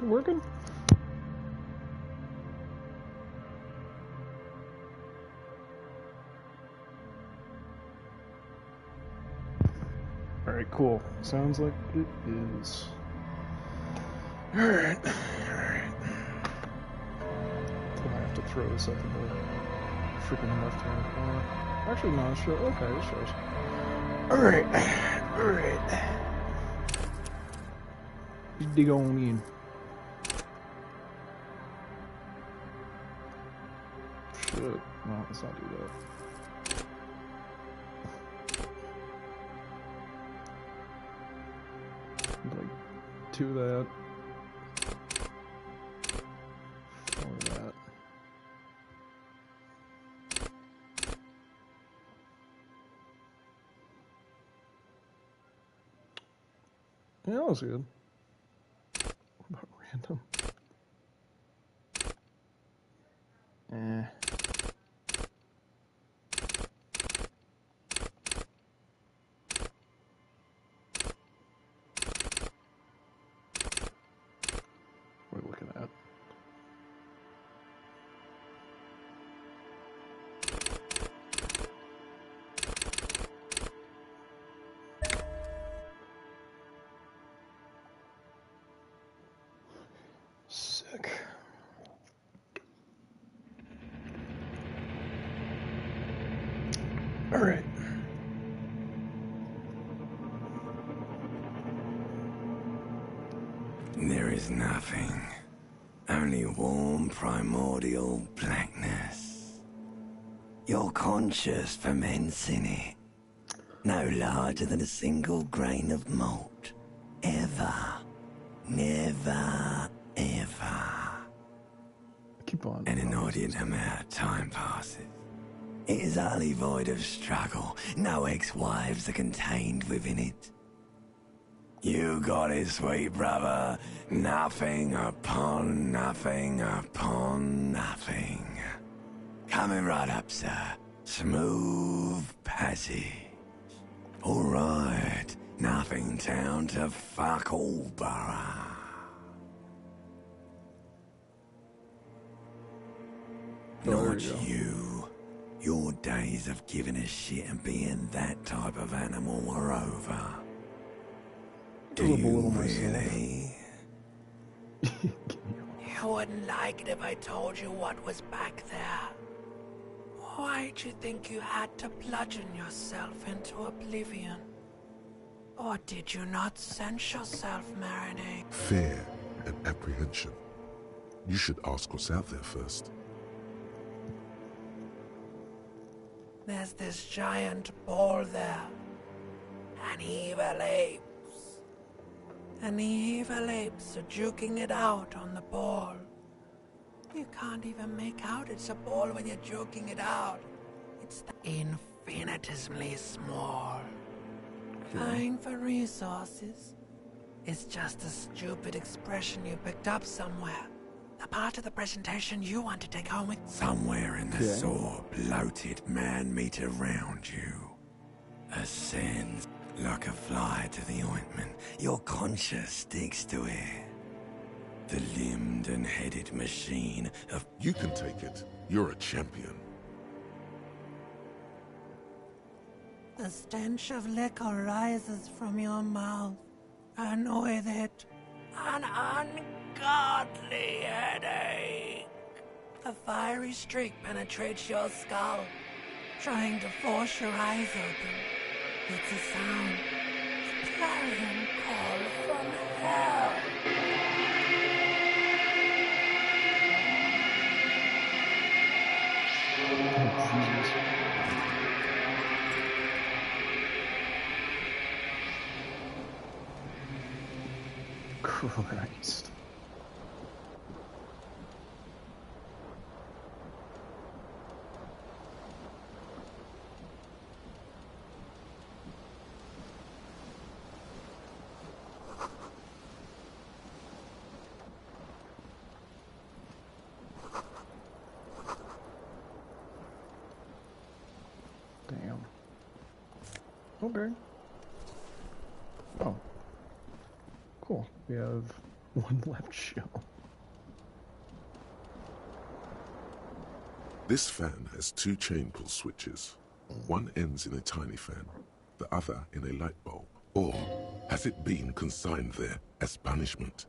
Working? Alright, cool. Sounds like it is. Alright. Alright. I have to throw this up in the freaking left-hand corner. Actually, no, it shows. Okay, it shows. Alright. Alright. Just dig on in. Shit. No, let's not do that. Like, to that. Follow that. Yeah, that was good. What about random? What are we looking at? Sick. All right. There is nothing. Only warm primordial blackness. Your conscious ferments in it. No larger than a single grain of malt. Ever. Never, ever. Keep on. An inordinate amount of time passes. It is utterly void of struggle. No ex-wives are contained within it. You got it, sweet brother. Nothing upon nothing upon nothing. Coming right up, sir. Smooth passage. All right. Nothing down to fuck all borough. Not you. Your days of giving a shit and being that type of animal were over. Do you really? You wouldn't like it if I told you what was back there. Why'd you think you had to bludgeon yourself into oblivion? Or did you not sense yourself marinate? Fear and apprehension. You should ask what's out there first. There's this giant ball there. An evil apes. And the evil apes are juking it out on the ball. You can't even make out it's a ball when you're joking it out. It's infinitesimally small. Vying for resources is just a stupid expression you picked up somewhere. The part of the presentation you want to take home with. Somewhere in the sore, bloated man-meat around you. Ascends like a fly to the ointment. Your conscience sticks to it. The limbed and headed machine of... You can take it. You're a champion. The stench of liquor rises from your mouth, and with it, an ungodly headache. A fiery streak penetrates your skull, trying to force your eyes open. It's a sound, a clarion call from hell. Christ. Damn. Okay. Oh. Cool. We have One left shell. This fan has 2 chain pull switches. One ends in a tiny fan, the other in a light bulb. Or has it been consigned there as punishment?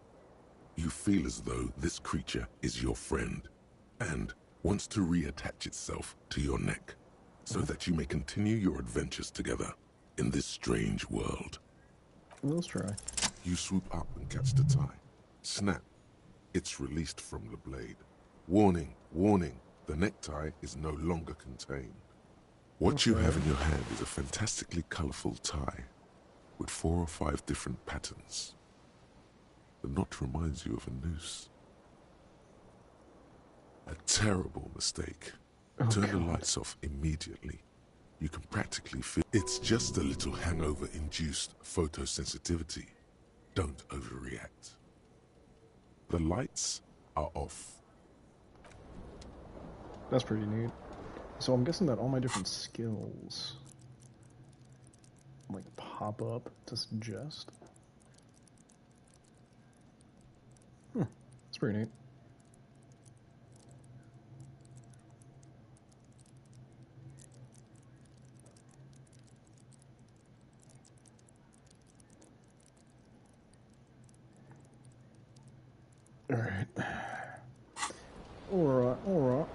You feel as though this creature is your friend and wants to reattach itself to your neck so that you may continue your adventures together in this strange world. Let's try. You swoop up and catch the tie. Snap. It's released from the blade. Warning, warning, the necktie is no longer contained. What you have in your hand is a fantastically colorful tie with 4 or 5 different patterns. The knot reminds you of a noose. A terrible mistake. Turn the lights off immediately. You can practically feel it's just a little hangover-induced photosensitivity. Don't overreact. The lights are off. That's pretty neat. So I'm guessing that all my different skills like pop up to suggest. It's pretty neat. Alright. Alright, alright.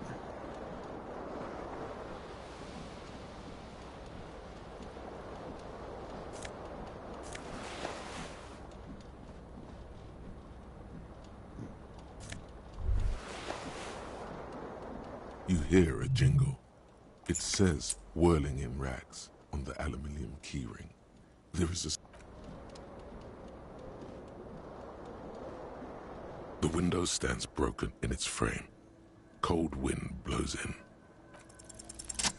You hear a jingle. It says whirling in rags on the aluminium keyring. There is a... The window stands broken in its frame. Cold wind blows in.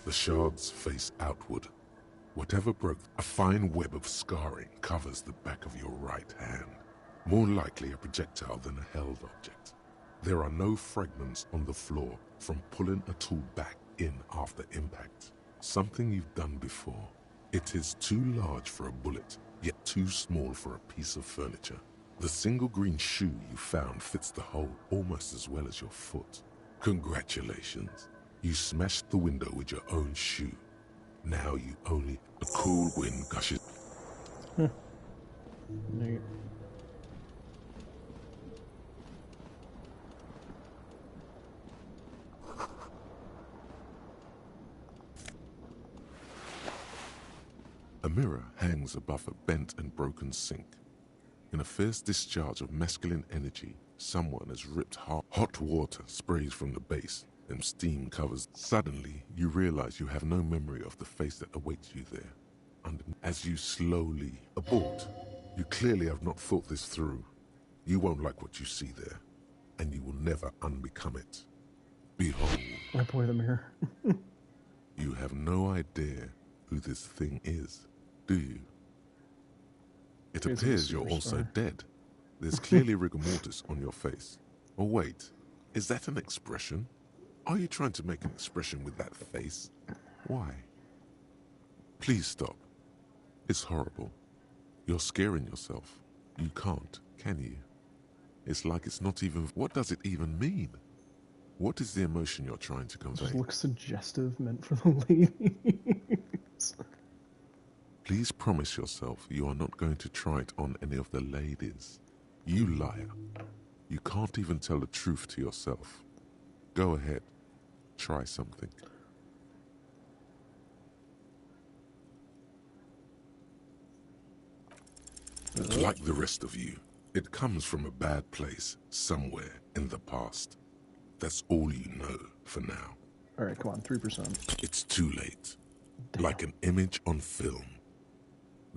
The shards face outward. Whatever broke, a fine web of scarring covers the back of your right hand. More likely a projectile than a held object. There are no fragments on the floor from pulling a tool back in after impact. Something you've done before. It is too large for a bullet, yet too small for a piece of furniture. The single green shoe you found fits the hole almost as well as your foot. Congratulations. You smashed the window with your own shoe. Now you only... A cool wind gushes... Neat. A mirror hangs above a bent and broken sink. In a fierce discharge of masculine energy, someone has ripped hot water sprays from the base and steam covers. Suddenly, you realize you have no memory of the face that awaits you there. And as you slowly abort, you clearly have not thought this through. You won't like what you see there, and you will never unbecome it. Behold. I boy, the mirror. You have no idea who this thing is, do you? It appears you're also dead. There's clearly rigor mortis on your face. Oh wait, is that an expression? Are you trying to make an expression with that face? Why? Please stop. It's horrible. You're scaring yourself. You can't, can you? It's like it's not even... What does it even mean? What is the emotion you're trying to convey? Just looks suggestive, meant for the ladies. Please promise yourself you are not going to try it on any of the ladies. You liar. You can't even tell the truth to yourself. Go ahead. Try something. Like the rest of you, it comes from a bad place somewhere in the past. That's all you know for now. Alright, come on, 3%. It's too late. Damn. Like an image on film.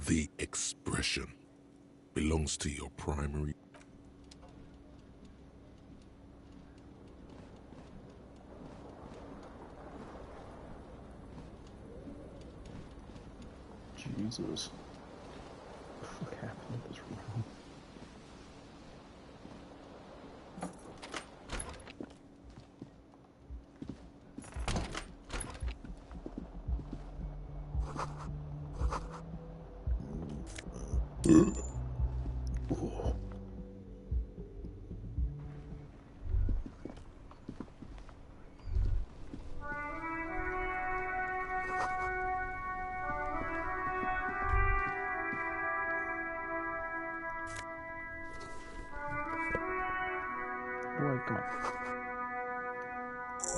The expression belongs to your primary... Jesus. What the fuck happened to this room? Come on.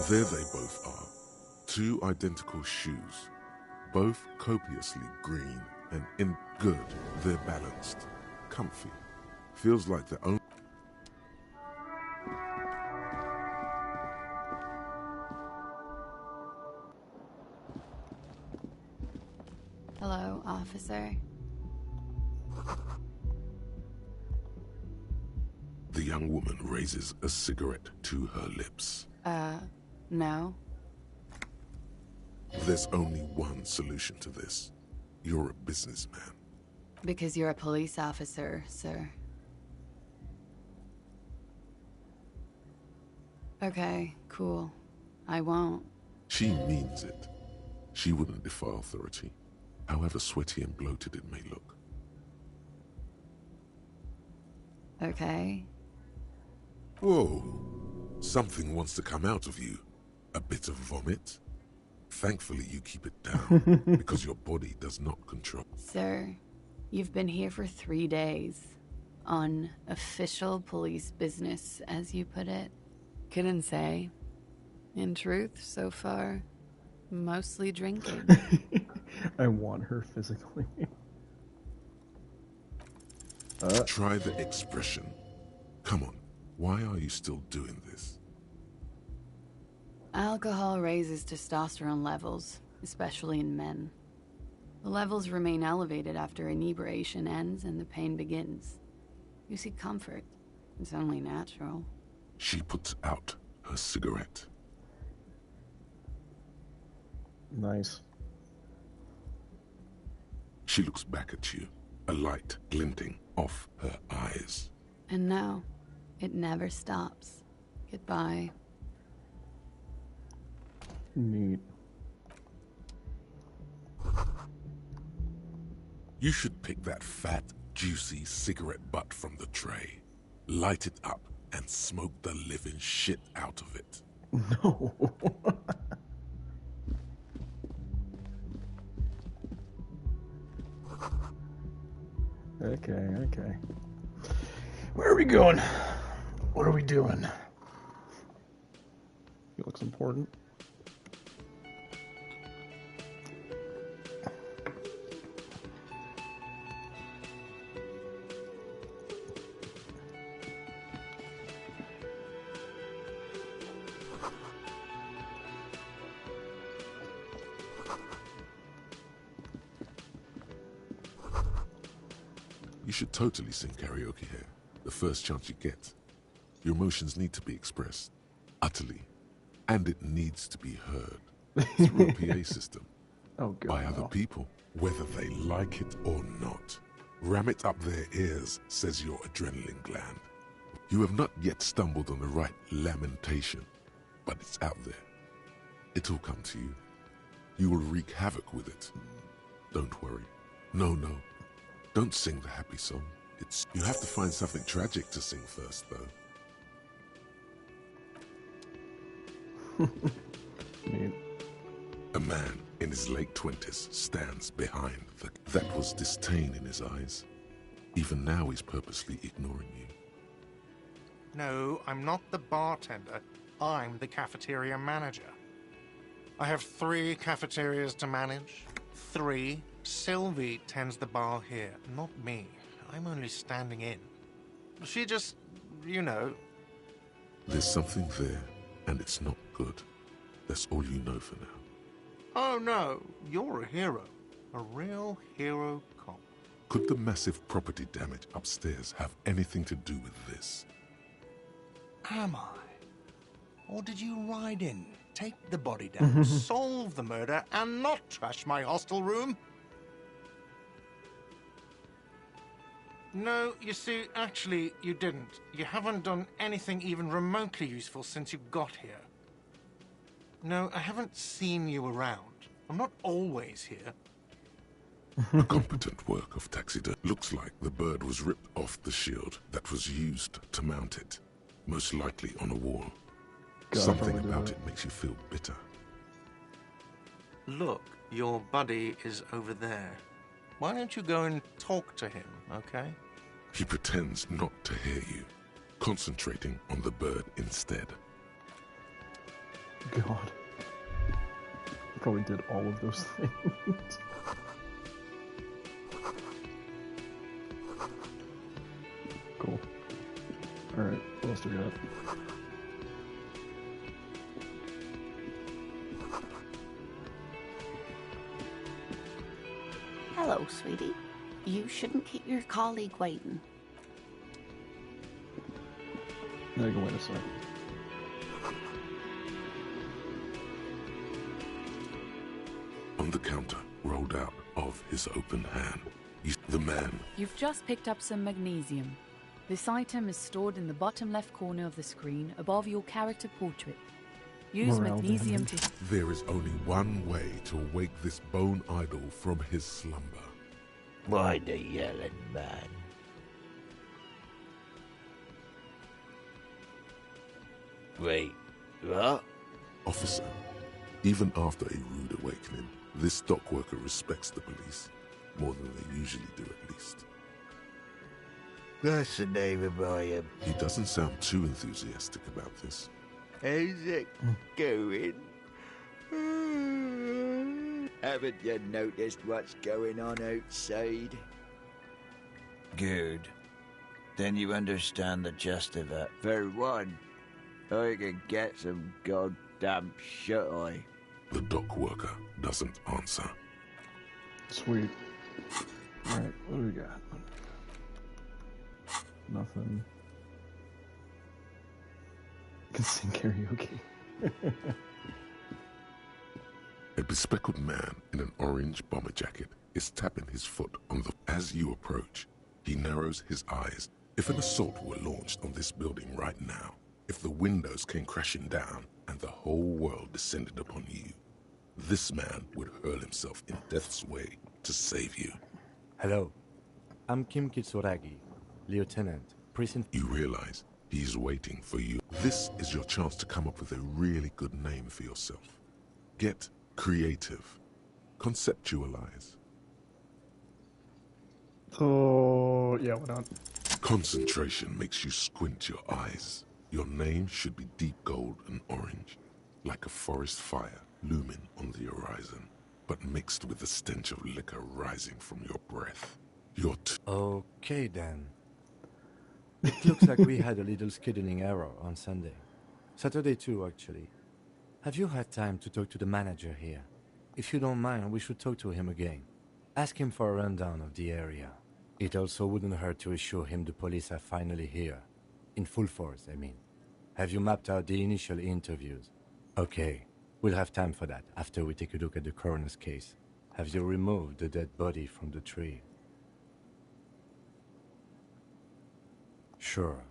There they both are. Two identical shoes. Both copiously green and in good. They're balanced. Comfy. Feels like their own. Hello, officer. The young woman raises a cigarette to her lips. No. There's only one solution to this. You're a businessman. Because you're a police officer, sir. Okay, cool. I won't. She means it. She wouldn't defy authority, however sweaty and bloated it may look. Okay. Whoa. Something wants to come out of you. A bit of vomit. Thankfully, you keep it down, because your body does not control. Sir, you've been here for 3 days. On official police business, as you put it. Couldn't say. In truth, so far, mostly drinking. I want her physically. Try the expression. Come on, why are you still doing this? Alcohol raises testosterone levels, especially in men. The levels remain elevated after inebriation ends and the pain begins. You seek comfort. It's only natural. She puts out her cigarette. Nice. She looks back at you, a light glinting off her eyes. And now, it never stops. Goodbye. Neat. You should pick that fat, juicy cigarette butt from the tray, light it up, and smoke the living shit out of it. No. Okay. Where are we going? What are we doing? He looks important. You should totally sing karaoke here, the first chance you get. Your emotions need to be expressed, utterly, and it needs to be heard through a PA system, Oh, God. by other people, whether they like it or not. Ram it up their ears, says your adrenaline gland. You have not yet stumbled on the right lamentation, but it's out there. It'll come to you. You will wreak havoc with it. Don't worry. No. Don't sing the happy song. You have to find something tragic to sing first, though. Neat. A man in his late 20s stands behind that was disdain in his eyes. Even now he's purposely ignoring you. No, I'm not the bartender. I'm the cafeteria manager. I have 3 cafeterias to manage. 3. Sylvie tends the bar here, not me. I'm only standing in. She just, you know... There's something there, and it's not good. That's all you know for now. Oh no, you're a hero. A real hero cop. Could the massive property damage upstairs have anything to do with this? Am I? Or did you ride in, take the body down, solve the murder, and not trash my hostel room? No, you see, actually, you didn't. You haven't done anything even remotely useful since you got here. No, I haven't seen you around. I'm not always here. A competent work of taxidermy. Looks like the bird was ripped off the shield that was used to mount it. Most likely on a wall. God, Something probably about do it makes you feel bitter. Look, your buddy is over there. Why don't you go and talk to him, okay? He pretends not to hear you. concentrating on the bird instead. God. I probably did all of those things. Cool. Alright, what else do we got? Hello, sweetie. You shouldn't keep your colleague waiting. Now you can wait a sec. On the counter, rolled out of his open hand, the man. You've just picked up some magnesium. This item is stored in the bottom left corner of the screen above your character portrait. Use Morale magnesium damage. to... There is only one way to awake this bone idol from his slumber. Why the yelling man? Wait, what? Officer, even after a rude awakening, this dock worker respects the police. More than they usually do, at least. That's the name of my He doesn't sound too enthusiastic about this. How's it going? Haven't you noticed what's going on outside? Good. Then you understand the gist of it. For one, I can get some goddamn shut-eye. The dock worker doesn't answer. Sweet. Alright, what do we got? Nothing. Can sing karaoke. A bespectacled man in an orange bomber jacket is tapping his foot on the... As you approach, he narrows his eyes. If an assault were launched on this building right now, if the windows came crashing down and the whole world descended upon you, this man would hurl himself in death's way to save you. Hello, I'm Kim Kitsuragi, Lieutenant, Precinct... You realize he's waiting for you. This is your chance to come up with a really good name for yourself. Get creative. Conceptualize. Oh, yeah, why not? Concentration makes you squint your eyes. Your name should be deep gold and orange, like a forest fire looming on the horizon, but mixed with the stench of liquor rising from your breath. Okay then. It looks like we had a little scheduling error on Sunday. Saturday too, actually. Have you had time to talk to the manager here? If you don't mind, we should talk to him again. Ask him for a rundown of the area. It also wouldn't hurt to assure him the police are finally here. In full force, I mean. Have you mapped out the initial interviews? Okay, we'll have time for that after we take a look at the coroner's case. Have you removed the dead body from the tree? Sure,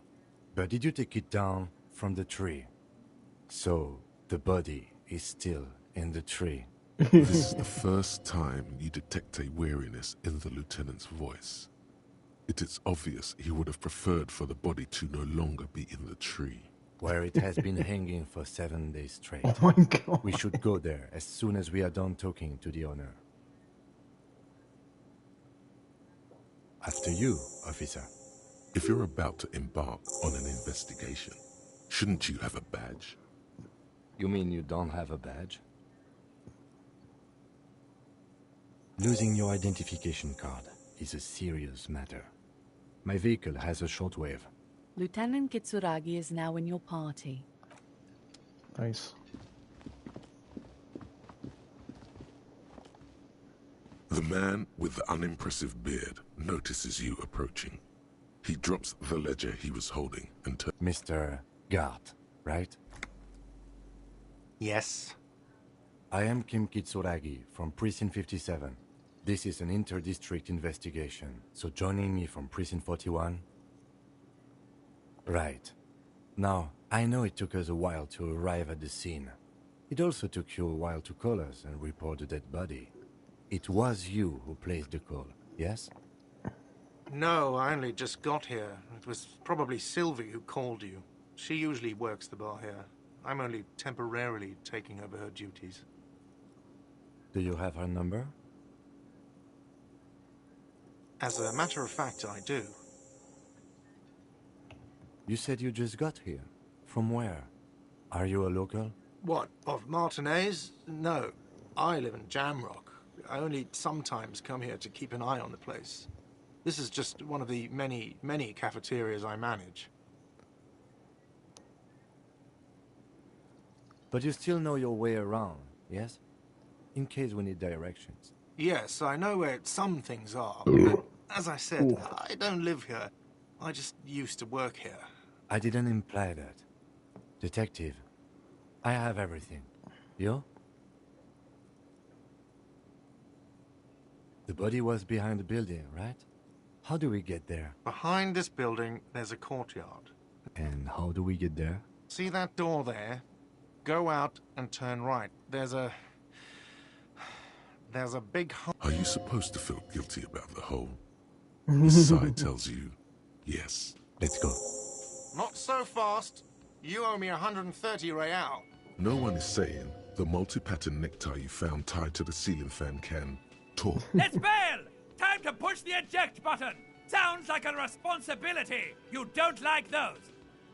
but did you take it down from the tree? So, the body is still in the tree. This is the first time you detect a weariness in the lieutenant's voice. It is obvious he would have preferred for the body to no longer be in the tree. Where it has been hanging for 7 days straight. Oh my god. We should go there as soon as we are done talking to the owner. After you, officer. If you're about to embark on an investigation, shouldn't you have a badge? You mean you don't have a badge? Losing your identification card is a serious matter. My vehicle has a shortwave. Lieutenant Kitsuragi is now in your party. Nice. The man with the unimpressive beard notices you approaching. He drops the ledger he was holding and turns. Mr. Gart, right? Yes. I am Kim Kitsuragi from Precinct 57. This is an inter-district investigation, so joining me from Precinct 41? Right. Now, I know it took us a while to arrive at the scene. It also took you a while to call us and report the dead body. It was you who placed the call, yes? No, I only just got here. It was probably Sylvie who called you. She usually works the bar here. I'm only temporarily taking over her duties. Do you have her number? As a matter of fact, I do. You said you just got here. From where? Are you a local? What, of Martinez? No. I live in Jamrock. I only sometimes come here to keep an eye on the place. This is just one of the many, many cafeterias I manage. But you still know your way around, yes? In case we need directions. Yes, I know where some things are. But as I said, I don't live here. I just used to work here. I didn't imply that. Detective, I have everything. You? The body was behind the building, right? How do we get there? Behind this building, there's a courtyard. And how do we get there? See that door there? Go out and turn right. There's a big hole. Are you supposed to feel guilty about the hole? This side tells you, yes. Let's go. Not so fast. You owe me 130 real. No one is saying the multi-pattern necktie you found tied to the ceiling fan can talk. Let's bail! Time to push the eject button! Sounds like a responsibility! You don't like those!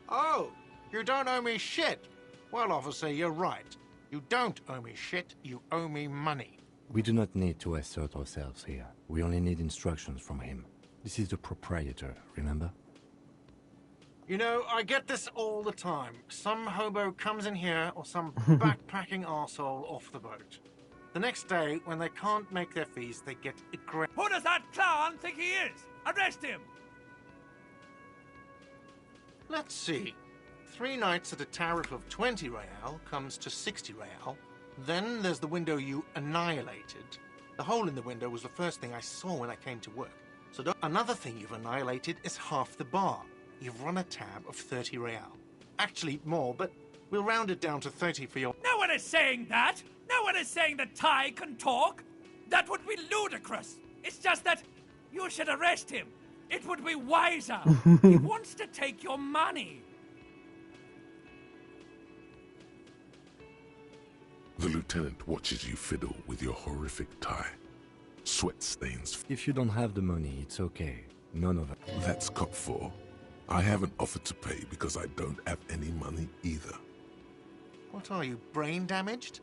Oh, you don't owe me shit. Well, officer, you're right. You don't owe me shit, you owe me money. We do not need to assert ourselves here. We only need instructions from him. This is the proprietor, remember? You know, I get this all the time. Some hobo comes in here or some backpacking arsehole off the boat. The next day, when they can't make their fees, they get aggressive. Who does that clown think he is? Arrest him! Let's see. 3 nights at a tariff of 20 real comes to 60 real. Then there's the window you annihilated. The hole in the window was the first thing I saw when I came to work. So another thing you've annihilated is half the bar. You've run a tab of 30 real. Actually, more, but we'll round it down to 30 for your... No one is saying that! No one is saying that Ty can talk! That would be ludicrous! It's just that you should arrest him. It would be wiser. He wants to take your money. The lieutenant watches you fiddle with your horrific tie. Sweat stains. If you don't have the money, it's okay. None of it. That's cop 4. I haven't offered to pay because I don't have any money either. What are you, brain damaged?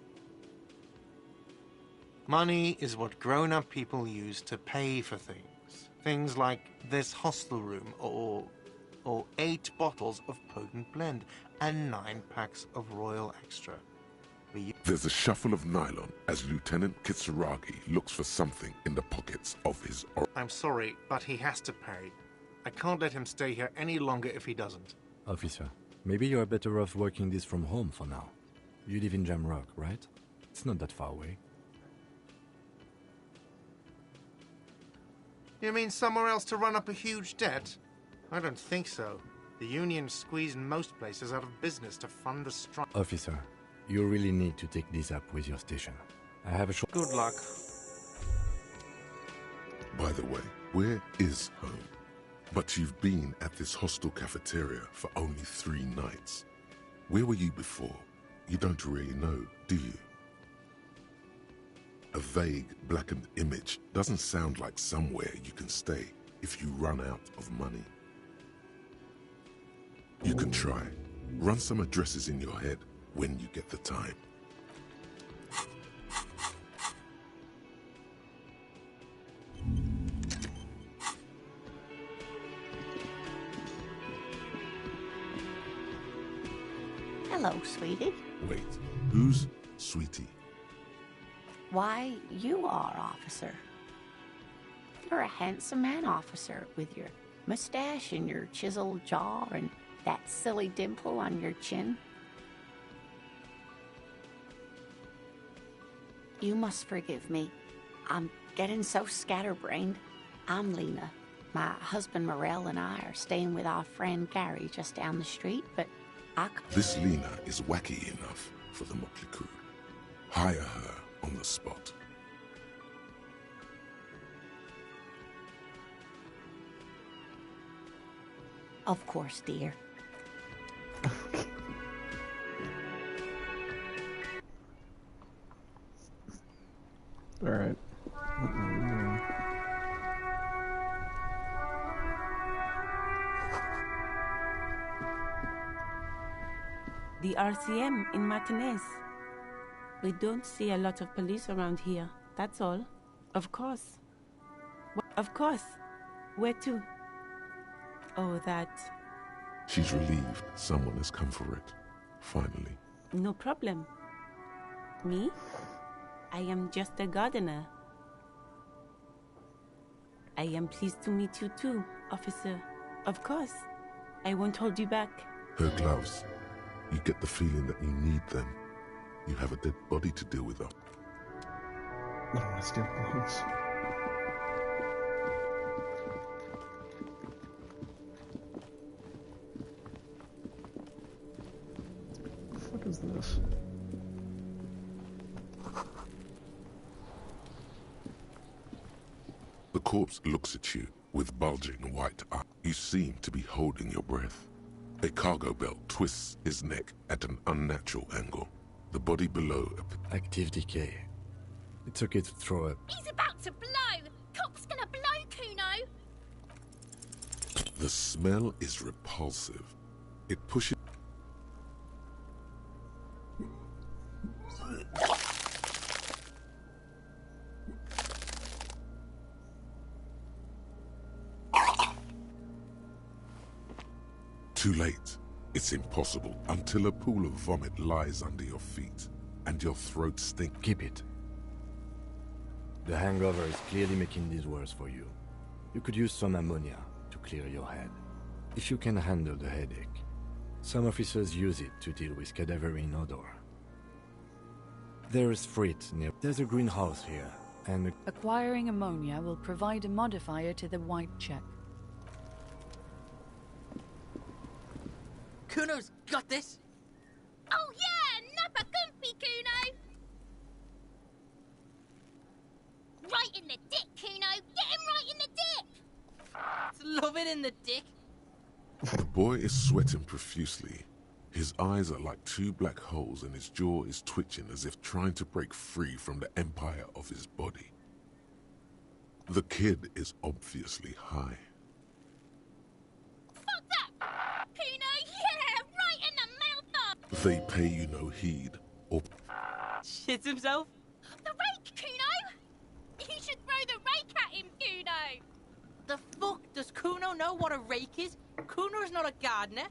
Money is what grown-up people use to pay for things. Things like this hostel room or 8 bottles of potent blend and 9 packs of Royal Extra. There's a shuffle of nylon as Lieutenant Kitsuragi looks for something in the pockets of his... I'm sorry, but he has to pay. I can't let him stay here any longer if he doesn't. Officer, maybe you're better off working this from home for now. You live in Jamrock, right? It's not that far away. You mean somewhere else to run up a huge debt? I don't think so. The union squeezed most places out of business to fund the strike. Officer, you really need to take this up with your station. I have a short... Good luck. By the way, where is home? But you've been at this hostel cafeteria for only 3 nights. Where were you before? You don't really know, do you? A vague, blackened image doesn't sound like somewhere you can stay if you run out of money. You can try. Run some addresses in your head when you get the time. Hello, sweetie. Wait, who's Sweetie? Why, you are, officer. You're a handsome man, officer, with your mustache and your chiseled jaw and that silly dimple on your chin. You must forgive me. I'm getting so scatterbrained. I'm Lena. My husband Morel and I are staying with our friend Gary just down the street, but This Lena is wacky enough for the motley crew. Hire her on the spot. Of course, dear. All right. The RCM in Martinez. We don't see a lot of police around here, that's all. Of course. Of course. Where to? Oh, that. She's relieved someone has come for it. Finally. No problem. Me? I am just a gardener. I am pleased to meet you too, officer. Of course. I won't hold you back. Her gloves. You get the feeling that you need them. You have a dead body to deal with. I don't want to steal clothes. What is this? The corpse looks at you with bulging white eyes. You seem to be holding your breath. A cargo belt twists his neck at an unnatural angle. The body below. Active decay. It's okay to throw up. He's about to blow! Cop's gonna blow, Kuno! The smell is repulsive. It pushes. Too late. It's impossible until a pool of vomit lies under your feet and your throat stinks. Keep it. The hangover is clearly making these worse for you. You could use some ammonia to clear your head. If you can handle the headache. Some officers use it to deal with cadaverine odor. There is freight near. There's a greenhouse here, and Acquiring ammonia will provide a modifier to the white check. Kuno's got this. Oh yeah! Nappa Gumpy, Kuno! Right in the dick, Kuno! Get him right in the dick! It's loving in the dick. The boy is sweating profusely. His eyes are like two black holes and his jaw is twitching as if trying to break free from the empire of his body. The kid is obviously high. Fuck that! Kuno, yeah! Right in the mouth of... They pay you no heed or... Shits himself. The rake, Kuno! You should throw the rake at him, Kuno! The fuck? Does Kuno know what a rake is? Kuno's not a gardener.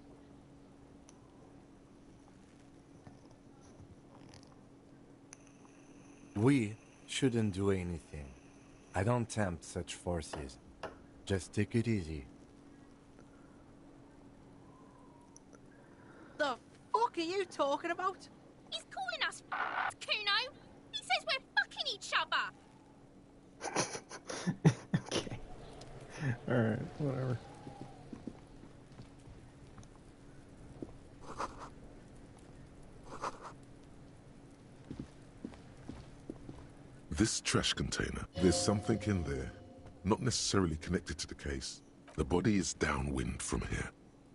we shouldn't do anything. I don't tempt such forces. Just take it easy. The fuck are you talking about? He's calling us Kuno! He says we're fucking each other! Okay. Alright, whatever. This trash container, there's something in there, not necessarily connected to the case. The body is downwind from here.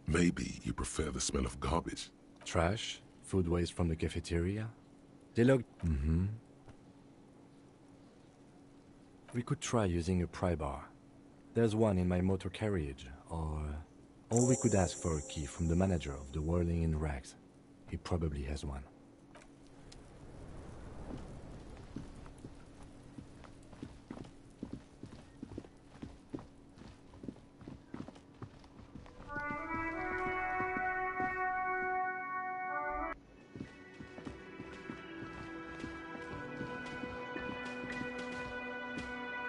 Maybe you prefer the smell of garbage. Trash? Food waste from the cafeteria? They look... Mm-hmm. We could try using a pry bar. There's one in my motor carriage, or we could ask for a key from the manager of the Whirling in Rags. He probably has one.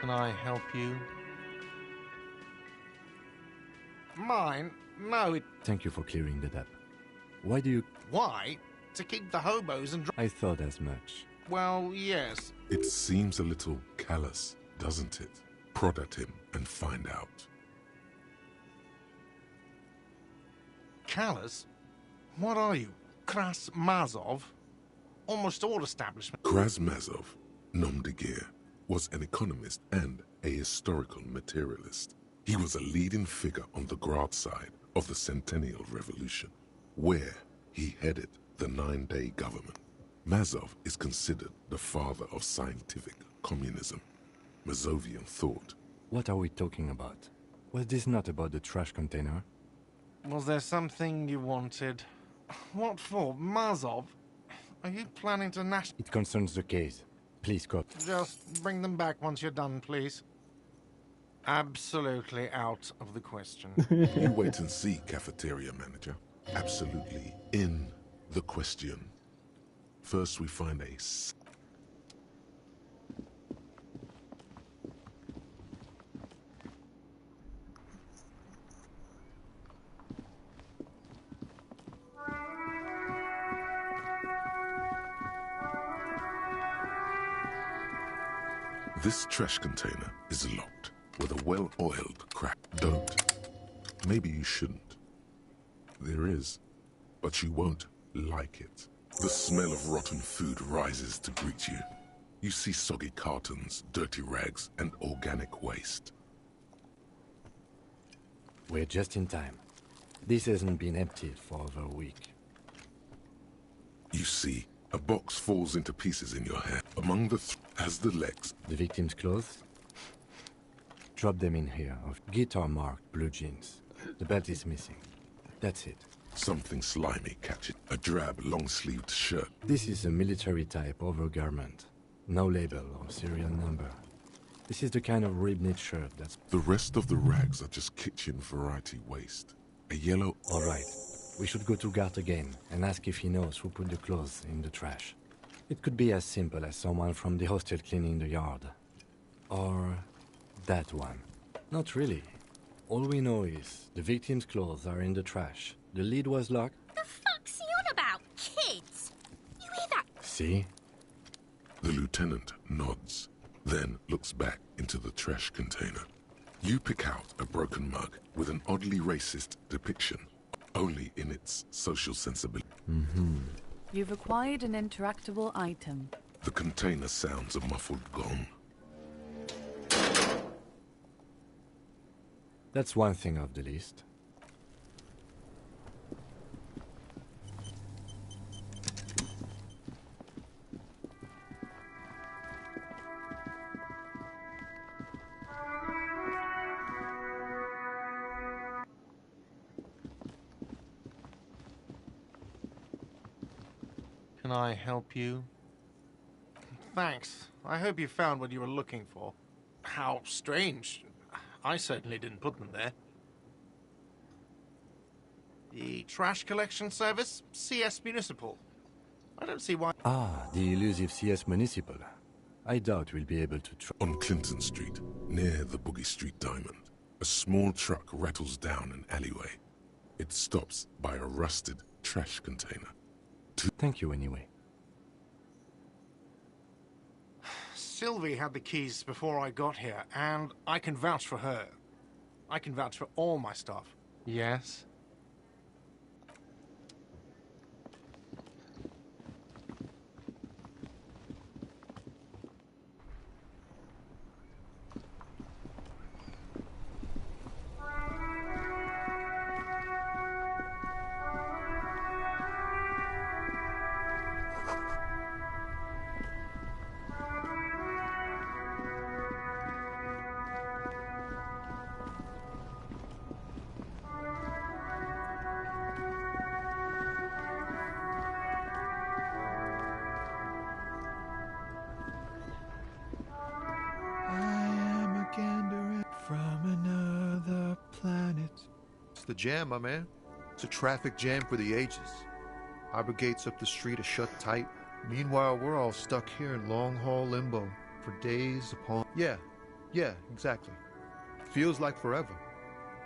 Can I help you? Mine? No, it... Thank you for clearing that up. Why do you... Why? To keep the hobos and... I thought as much. Well, yes. It seems a little callous, doesn't it? Prod at him and find out. Callous? What are you? Krasmazov? Almost all establishments... Krasmazov, nom de guerre, was an economist and a historical materialist. He was a leading figure on the Grad side of the Centennial Revolution, where he headed the 9-day government. Mazov is considered the father of scientific communism, Mazovian thought. What are we talking about? Was this not about the trash container? Was there something you wanted? What for? Mazov? Are you planning to It concerns the case. Please go. Just bring them back once you're done, please. Absolutely out of the question. You wait and see, cafeteria manager. Absolutely in the question. First we find a... This trash container is locked with a well-oiled crack. Don't. Maybe you shouldn't. There is, but you won't like it. The smell of rotten food rises to greet you. You see soggy cartons, dirty rags, and organic waste. We're just in time. This hasn't been emptied for over a week. You see, a box falls into pieces in your hand. Among the has the legs. The victim's clothes? Drop them in here, of guitar-marked blue jeans. The belt is missing. That's it. Something slimy catches. A drab, long-sleeved shirt. This is a military-type overgarment. No label or serial number. This is the kind of rib-knit shirt that's... The rest of the rags are just kitchen variety waste. A yellow... All right. We should go to Gart again and ask if he knows who put the clothes in the trash. It could be as simple as someone from the hostel cleaning the yard. Or that one. Not really. All we know is the victim's clothes are in the trash. The lid was locked. The fuck's he on about, kids? You hear that? See? The lieutenant nods, then looks back into the trash container. You pick out a broken mug with an oddly racist depiction, only in its social sensibility. You've acquired an interactable item. The container sounds a muffled gong. That's one thing off the list. Can I help you? Thanks. I hope you found what you were looking for. How strange. I certainly didn't put them there. The trash collection service? CS Municipal. I don't see why... Ah, the elusive CS Municipal. I doubt we'll be able to On Clinton Street, near the Boogie Street Diamond, a small truck rattles down an alleyway. It stops by a rusted trash container. Thank you anyway. Sylvie had the keys before I got here, and I can vouch for her. I can vouch for all my stuff. Yes? The jam, my man. It's a traffic jam for the ages. Harbor gates up the street are shut tight. Meanwhile, we're all stuck here in long-haul limbo for days upon... Yeah, exactly. Feels like forever.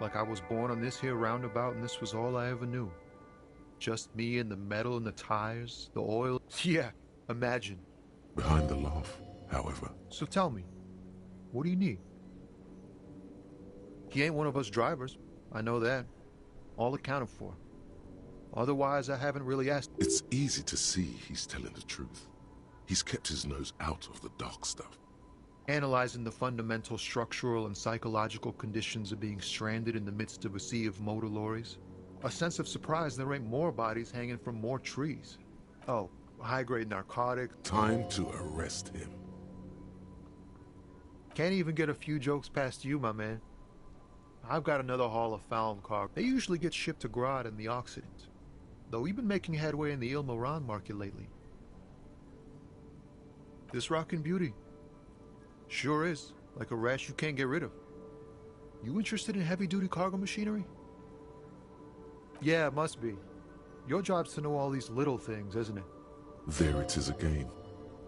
Like I was born on this here roundabout and this was all I ever knew. Just me and the metal and the tires, the oil... Yeah, imagine. Behind the laugh, however. So tell me, what do you need? He ain't one of us drivers. I know that. All accounted for. Otherwise, I haven't really asked... It's easy to see he's telling the truth. He's kept his nose out of the dark stuff. Analyzing the fundamental structural and psychological conditions of being stranded in the midst of a sea of motor lorries. A sense of surprise there ain't more bodies hanging from more trees. Oh, high-grade narcotic. Time to arrest him. Can't even get a few jokes past you, my man. I've got another haul of found cargo. They usually get shipped to Grodd in the Occident. though we've been making headway in the Il Moran market lately. This rockin' beauty. Sure is, like a rash you can't get rid of. You interested in heavy-duty cargo machinery? Yeah, it must be. Your job's to know all these little things, isn't it? There it is again.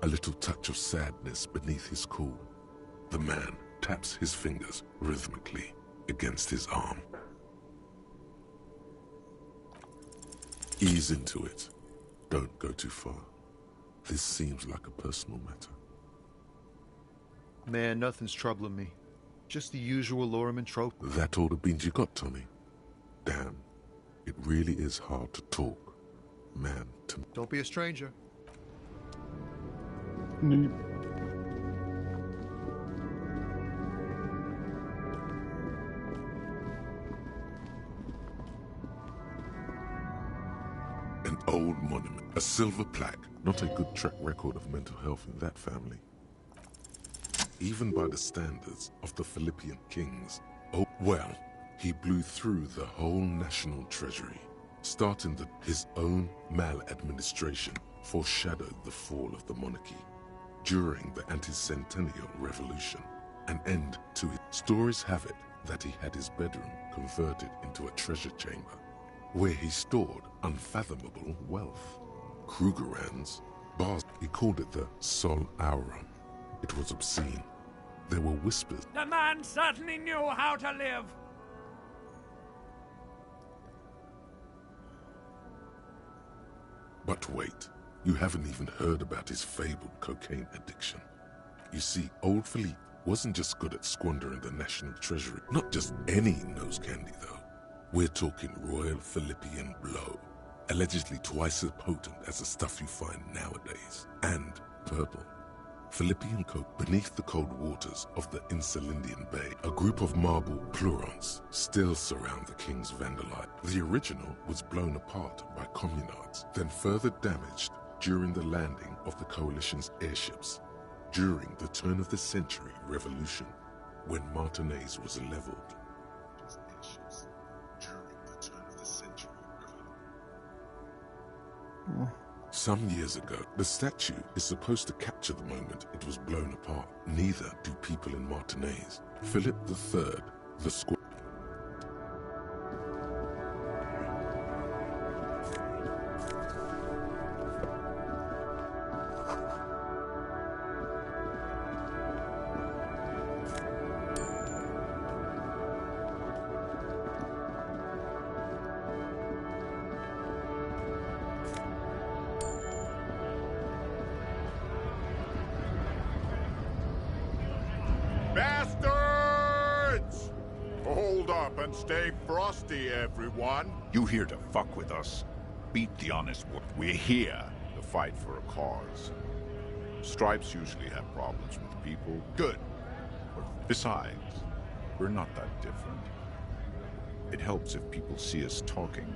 A little touch of sadness beneath his cool. The man taps his fingers rhythmically against his arm. Ease into it. Don't go too far. This seems like a personal matter. Man, nothing's troubling me. Just the usual Lorman trope. That all the beans you got, Tommy? Damn, it really is hard to talk, man to... Don't be a stranger. Neat. An old monument, a silver plaque, not a good track record of mental health in that family. Even by the standards of the Philippian kings. Oh, well, he blew through the whole national treasury, starting his own maladministration foreshadowed the fall of the monarchy. During the anti-centennial revolution, an end to it. Stories have it that he had his bedroom converted into a treasure chamber, where he stored unfathomable wealth. Krugerrands, bars, he called it the Sol Aurum. It was obscene. There were whispers. The man certainly knew how to live. But wait, you haven't even heard about his fabled cocaine addiction. You see, old Philippe wasn't just good at squandering the national treasury. Not just any nose candy, though. We're talking Royal Philippian Blow, allegedly twice as potent as the stuff you find nowadays, and purple. Philippian coke beneath the cold waters of the Insulindian Bay. A group of marble pleurons still surround the king's vandalite. The original was blown apart by communards, then further damaged during the landing of the coalition's airships during the turn of the century revolution, when Martinez was leveled. Some years ago, the statue is supposed to capture the moment it was blown apart. Neither do people in Martinez. Philip III, the squad. Bastards! Hold up and stay frosty, everyone. You here to fuck with us? Beat the honest work. We're here to fight for a cause. Stripes usually have problems with people. Good. Besides, we're not that different. It helps if people see us talking,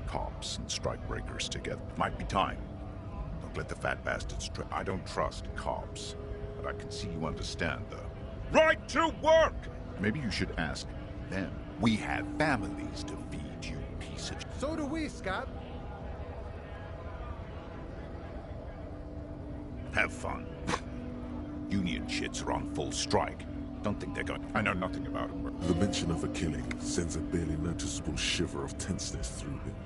cops and strikebreakers together. Might be time. Don't let the fat bastards I don't trust cops, but I can see you understand the right to work! Maybe you should ask them. We have families to feed, you piece of... So do we, Scott. Have fun. Union shits are on full strike. Don't think they're going... I know nothing about them. The mention of a killing sends a barely noticeable shiver of tenseness through him.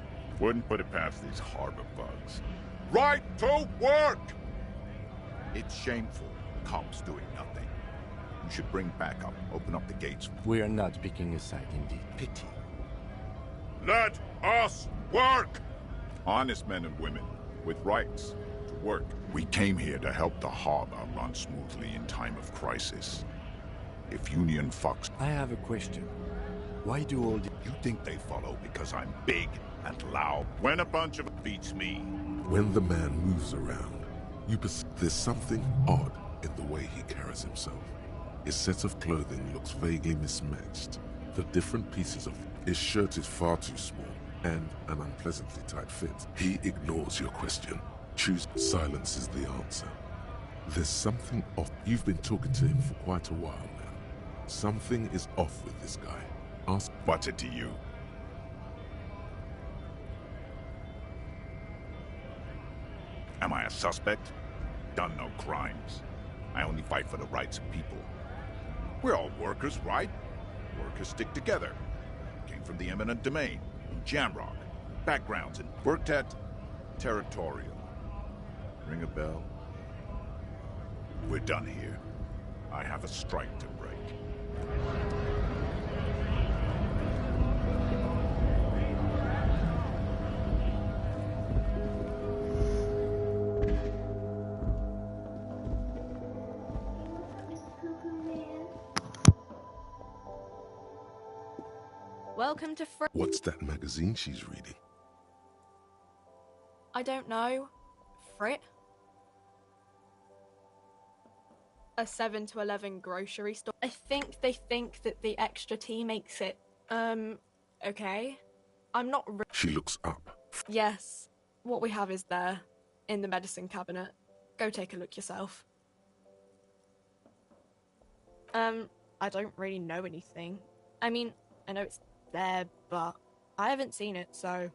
Wouldn't put it past these harbor bugs. Right to work! It's shameful. Cops doing nothing. You should bring backup. Open up the gates. We are not picking a side, indeed. Pity. Let us work! Honest men and women with rights to work. We came here to help the harbor run smoothly in time of crisis. If Union fucks... I have a question. Why do all the... You think they follow because I'm big and loud? When a bunch of... beats me. When the man moves around, you perceive there's something odd in the way he carries himself. His set of clothing looks vaguely mismatched. The different pieces of his shirt is far too small and an unpleasantly tight fit. He ignores your question. Choose silence is the answer. There's something off. You've been talking to him for quite a while now. Something is off with this guy. Ask. What's it to you? Am I a suspect? Done no crimes. I only fight for the rights of people. We're all workers, right? Workers stick together. Came from the eminent domain, in Jamrock. Backgrounds and worked at Territorial. Ring a bell? We're done here. I have a strike to break. Welcome to What's that magazine she's reading? I don't know. Frit? A 7 to 11 grocery store. I think they think that the extra tea makes it, okay. I'm not She looks up. Yes. What we have is there, in the medicine cabinet. Go take a look yourself. I don't really know anything. I mean, I know it's there, but I haven't seen it, so